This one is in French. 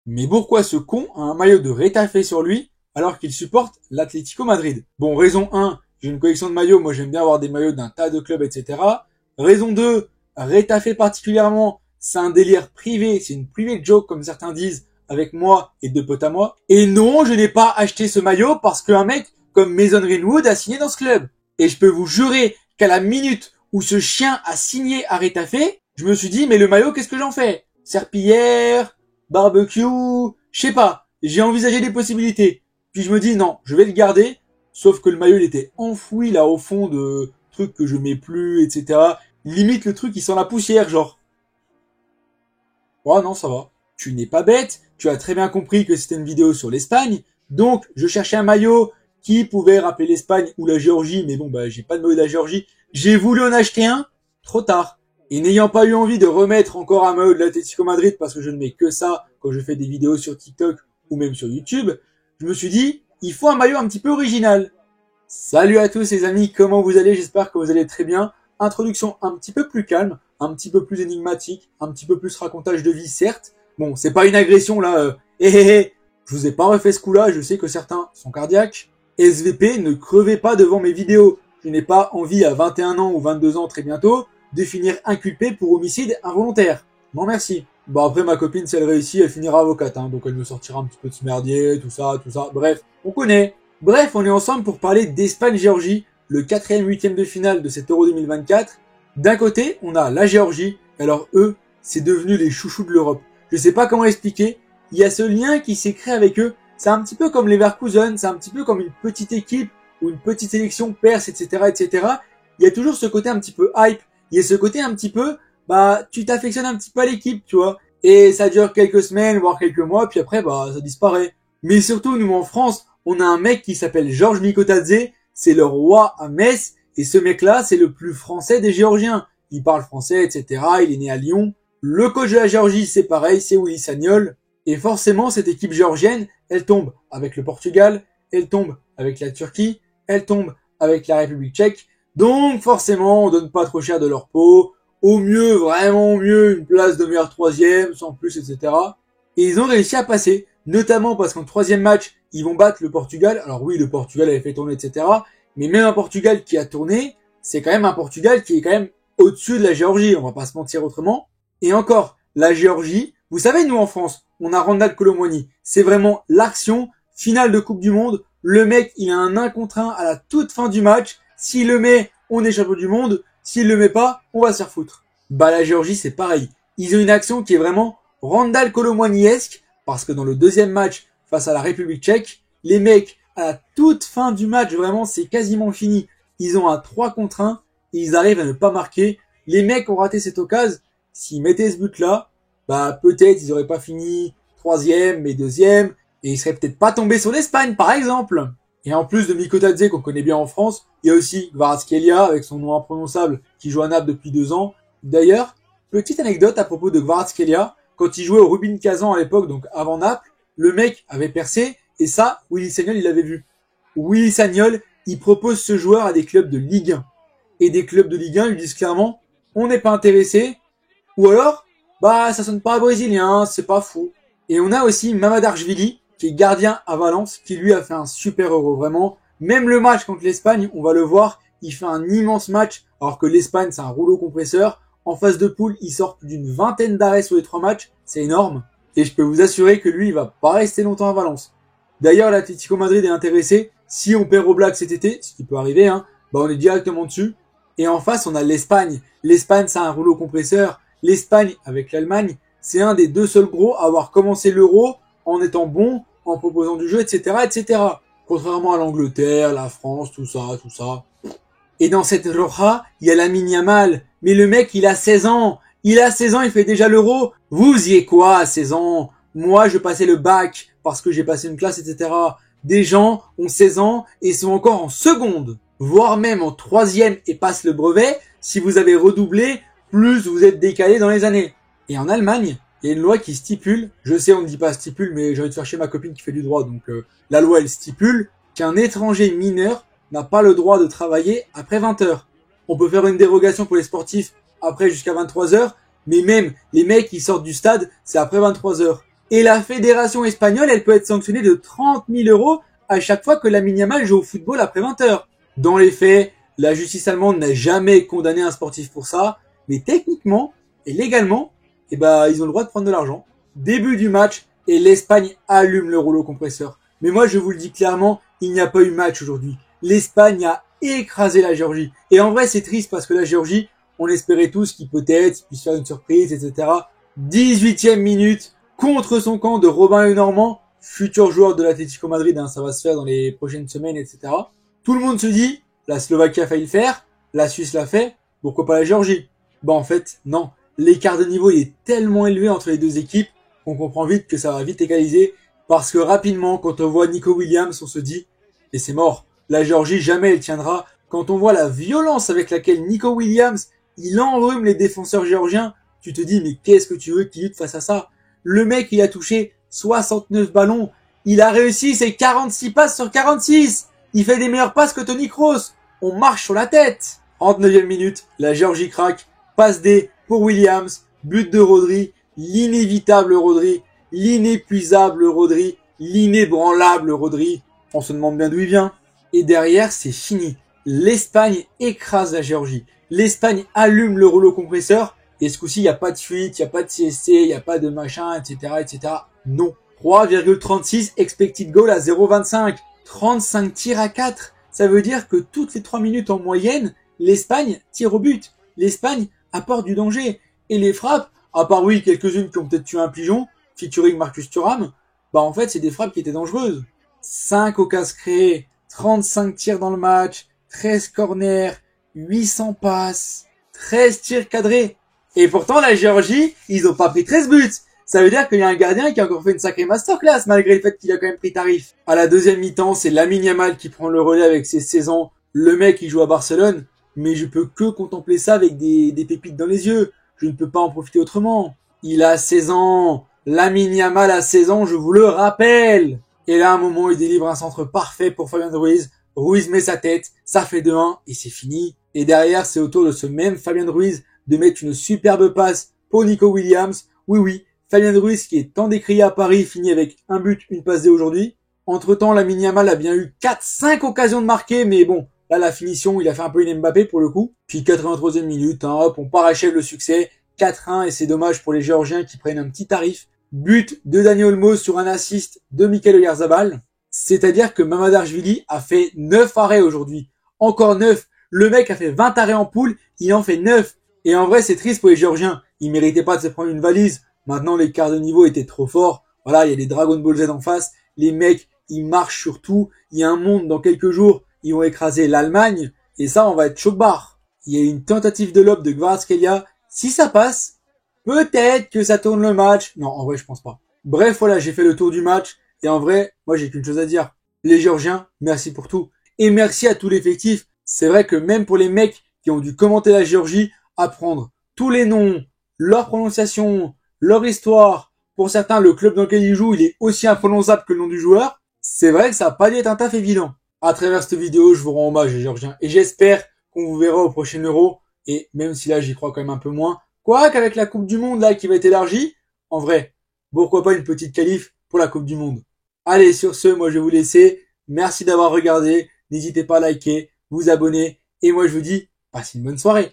Mais pourquoi ce con a un maillot de Rétafé sur lui alors qu'il supporte l'Atlético Madrid? Bon, raison 1, j'ai une collection de maillots, moi j'aime bien avoir des maillots d'un tas de clubs, etc. Raison 2, Rétafé particulièrement, c'est un délire privé, c'est une private joke comme certains disent, avec moi et deux potes à moi. Et non, je n'ai pas acheté ce maillot parce qu'un mec comme Mason Greenwood a signé dans ce club. Et je peux vous jurer qu'à la minute où ce chien a signé à Rétafé, je me suis dit, mais le maillot, qu'est-ce que j'en fais? Serpillière, barbecue, je sais pas. J'ai envisagé des possibilités. Puis je me dis, non, je vais le garder. Sauf que le maillot, il était enfoui là au fond de trucs que je mets plus, etc. Limite, le truc, il sent la poussière, genre. Oh non, ça va. Tu n'es pas bête. Tu as très bien compris que c'était une vidéo sur l'Espagne. Donc, je cherchais un maillot qui pouvait rappeler l'Espagne ou la Géorgie. Mais bon, bah, j'ai pas de maillot de la Géorgie. J'ai voulu en acheter un. Trop tard. Et n'ayant pas eu envie de remettre encore un maillot de l'Atlético Madrid parce que je ne mets que ça quand je fais des vidéos sur TikTok ou même sur YouTube, je me suis dit, il faut un maillot un petit peu original. Salut à tous les amis, comment vous allez? J'espère que vous allez très bien. Introduction un petit peu plus calme, un petit peu plus énigmatique, un petit peu plus racontage de vie, certes. Bon, c'est pas une agression là, je vous ai pas refait ce coup-là, je sais que certains sont cardiaques. SVP, ne crevez pas devant mes vidéos. Je n'ai pas envie à 21 ans ou 22 ans très bientôt de finir inculpé pour homicide involontaire. Non merci. Bon après ma copine si elle réussit elle finira avocate donc elle me sortira un petit peu de ce merdier, tout ça. Bref, on connaît. Bref, on est ensemble pour parler d'Espagne-Géorgie, le 4e 8e de finale de cet Euro 2024. D'un côté, on a la Géorgie, alors eux, c'est devenu les chouchous de l'Europe. Je sais pas comment expliquer, il y a ce lien qui s'est créé avec eux, c'est un petit peu comme les Leverkusen, c'est un petit peu comme une petite équipe ou une petite sélection perse, etc., etc. Il y a toujours ce côté un petit peu hype, il y a ce côté un petit peu, bah, tu t'affectionnes un petit peu à l'équipe, tu vois. Et ça dure quelques semaines, voire quelques mois, puis après, bah, ça disparaît. Mais surtout, nous, en France, on a un mec qui s'appelle Georges Mikotadze, c'est le roi à Metz, et ce mec-là, c'est le plus français des Géorgiens. Il parle français, etc., il est né à Lyon. Le coach de la Géorgie, c'est pareil, c'est Willy Sagnol. Et forcément, cette équipe géorgienne, elle tombe avec le Portugal, elle tombe avec la Turquie, elle tombe avec la République tchèque. Donc forcément, on donne pas trop cher de leur peau. Au mieux, vraiment au mieux, une place de meilleur troisième, sans plus, etc. Et ils ont réussi à passer, notamment parce qu'en troisième match, ils vont battre le Portugal. Alors oui, le Portugal avait fait tourner, etc. Mais même un Portugal qui a tourné, c'est quand même un Portugal qui est quand même au-dessus de la Géorgie, on va pas se mentir autrement. Et encore, la Géorgie, vous savez, nous en France, on a Randal Kolo Muani. C'est vraiment l'action finale de Coupe du Monde. Le mec, il a un 1 contre 1 à la toute fin du match. S'il le met, on est champion du monde. S'il le met pas, on va se faire foutre. Bah la Géorgie, c'est pareil. Ils ont une action qui est vraiment Randal Kolo Muani-esque, parce que dans le deuxième match face à la République tchèque, les mecs, à la toute fin du match, vraiment, c'est quasiment fini. Ils ont un 3 contre 1 et ils arrivent à ne pas marquer. Les mecs ont raté cette occasion. S'ils mettaient ce but-là, bah peut-être ils auraient pas fini troisième, mais deuxième, et ils seraient peut-être pas tombés sur l'Espagne, par exemple. Et en plus de Mikotadze qu'on connaît bien en France, il y a aussi Kvaratskhelia avec son nom imprononçable qui joue à Naples depuis 2 ans. D'ailleurs, petite anecdote à propos de Kvaratskhelia, quand il jouait au Rubin Kazan à l'époque, donc avant Naples, le mec avait percé et ça, Willy Sagnol il l'avait vu. Willy Sagnol, il propose ce joueur à des clubs de Ligue 1. Et des clubs de Ligue 1 lui disent clairement, on n'est pas intéressé, ou alors, bah ça sonne pas brésilien, c'est pas fou. Et on a aussi Mamadardashvili, qui est gardien à Valence, qui lui a fait un super Euro, vraiment. Même le match contre l'Espagne, on va le voir, il fait un immense match, alors que l'Espagne, c'est un rouleau compresseur. En phase de poule, il sort plus d'une vingtaine d'arrêts sur les 3 matchs, c'est énorme. Et je peux vous assurer que lui, il va pas rester longtemps à Valence. D'ailleurs, l'Atlético Madrid est intéressé. Si on perd au Black cet été, ce qui peut arriver, bah on est directement dessus. Et en face, on a l'Espagne. L'Espagne, c'est un rouleau compresseur. L'Espagne, avec l'Allemagne, c'est un des 2 seuls gros à avoir commencé l'Euro en étant bon, en proposant du jeu, etc., etc. Contrairement à l'Angleterre, la France, tout ça, tout ça. Et dans cette Roja, il y a Lamine Yamal. Mais le mec, il a 16 ans. Il a 16 ans, il fait déjà l'Euro. Vous y êtes quoi à 16 ans? Moi, je passais le bac parce que j'ai passé une classe, etc. Des gens ont 16 ans et sont encore en seconde, voire même en troisième et passent le brevet. Si vous avez redoublé, plus vous êtes décalé dans les années. Et en Allemagne, il y a une loi qui stipule, je sais on ne dit pas stipule, mais j'ai envie de faire chez ma copine qui fait du droit, donc la loi elle stipule qu'un étranger mineur n'a pas le droit de travailler après 20 heures. On peut faire une dérogation pour les sportifs après jusqu'à 23 heures, mais même les mecs qui sortent du stade, c'est après 23 heures. Et la fédération espagnole, elle peut être sanctionnée de 30 000 euros à chaque fois que Lamine Yamal joue au football après 20 heures. Dans les faits, la justice allemande n'a jamais condamné un sportif pour ça, mais techniquement et légalement, ils ont le droit de prendre de l'argent. Début du match et l'Espagne allume le rouleau compresseur. Mais moi, je vous le dis clairement, il n'y a pas eu match aujourd'hui. L'Espagne a écrasé la Géorgie. Et en vrai, c'est triste parce que la Géorgie, on espérait tous qu'il peut-être puisse faire une surprise, etc. 18e minute, contre son camp de Robin Lenormand, futur joueur de l'Atlético Madrid, hein, ça va se faire dans les prochaines semaines, etc. Tout le monde se dit, la Slovaquie a failli le faire, la Suisse l'a fait, pourquoi pas la Géorgie? En fait, non. L'écart de niveau est tellement élevé entre les deux équipes qu'on comprend vite que ça va vite égaliser, parce que rapidement, quand on voit Nico Williams, on se dit, et c'est mort, la Géorgie jamais elle tiendra. Quand on voit la violence avec laquelle Nico Williams, il enrhume les défenseurs géorgiens, tu te dis, mais qu'est-ce que tu veux qu'il lutte face à ça? Le mec, il a touché 69 ballons. Il a réussi ses 46 passes sur 46. Il fait des meilleures passes que Toni Kroos. On marche sur la tête. 39e minute, la Géorgie craque. Passe D pour Williams. But de Rodri. L'inévitable Rodri. L'inépuisable Rodri. L'inébranlable Rodri. On se demande bien d'où il vient. Et derrière, c'est fini. L'Espagne écrase la Géorgie. L'Espagne allume le rouleau compresseur. Et ce coup-ci, il n'y a pas de fuite, il n'y a pas de CSC, il n'y a pas de machin, etc., etc. Non. 3,36 expected goal à 0,25. 35 tirs à 4. Ça veut dire que toutes les 3 minutes en moyenne, l'Espagne tire au but. L'Espagne apporte du danger. Et les frappes, à part oui, quelques-unes qui ont peut-être tué un pigeon, featuring Marcus Thuram, en fait, c'est des frappes qui étaient dangereuses. 5 occasions créées, 35 tirs dans le match, 13 corners, 800 passes, 13 tirs cadrés. Et pourtant, la Géorgie, ils ont pas pris 13 buts. Ça veut dire qu'il y a un gardien qui a encore fait une sacrée masterclass, malgré le fait qu'il a quand même pris tarif. À la deuxième mi-temps, c'est Lamine Yamal qui prend le relais avec ses 16 ans. Le mec, il joue à Barcelone, mais je peux que contempler ça avec des pépites dans les yeux. Je ne peux pas en profiter autrement. Il a 16 ans. Lamine Yamal a 16 ans, je vous le rappelle. Et là, à un moment, il délivre un centre parfait pour Fabien Ruiz. Ruiz met sa tête, ça fait 2-1 et c'est fini. Et derrière, c'est au tour de ce même Fabien Ruiz de mettre une superbe passe pour Nico Williams. Oui, Fabien Ruiz qui est tant décrié à Paris finit avec un but, une passe D aujourd'hui. Entre-temps, Lamine Yamal a bien eu 4-5 occasions de marquer, mais bon, là la finition, il a fait un peu une Mbappé pour le coup. Puis 83e minute, hop, on parachève le succès. 4-1 et c'est dommage pour les Géorgiens qui prennent un petit tarif. But de Dani Olmo sur un assist de Mikel Oyarzabal. C'est-à-dire que Mamadashvili a fait 9 arrêts aujourd'hui. Encore 9. Le mec a fait 20 arrêts en poule, il en fait 9. Et en vrai, c'est triste pour les Géorgiens. Ils méritaient pas de se prendre une valise. Maintenant, l'écart de niveau était trop fort. Voilà, il y a des Dragon Ball Z en face. Les mecs, ils marchent sur tout. Il y a un monde dans quelques jours, ils vont écraser l'Allemagne. Et ça, on va être choc-barre. Il y a une tentative de lob de Kvaratskhelia. Si ça passe, peut-être que ça tourne le match. Non, en vrai, je pense pas. Bref, voilà, j'ai fait le tour du match. Et en vrai, moi, j'ai qu'une chose à dire. Les Géorgiens, merci pour tout. Et merci à tout l'effectif. C'est vrai que même pour les mecs qui ont dû commenter la Géorgie, apprendre tous les noms, leur prononciation, leur histoire. Pour certains, le club dans lequel ils jouent, il est aussi imprononçable que le nom du joueur. C'est vrai que ça n'a pas dû être un taf évident. À travers cette vidéo, je vous rends hommage, les Géorgiens. Et j'espère qu'on vous verra au prochain Euro. Et même si là, j'y crois quand même un peu moins. Quoique avec la Coupe du Monde, là, qui va être élargie, en vrai, pourquoi pas une petite qualif pour la Coupe du Monde. Allez, sur ce, moi, je vais vous laisser. Merci d'avoir regardé. N'hésitez pas à liker, vous abonner. Et moi, je vous dis, passez une bonne soirée.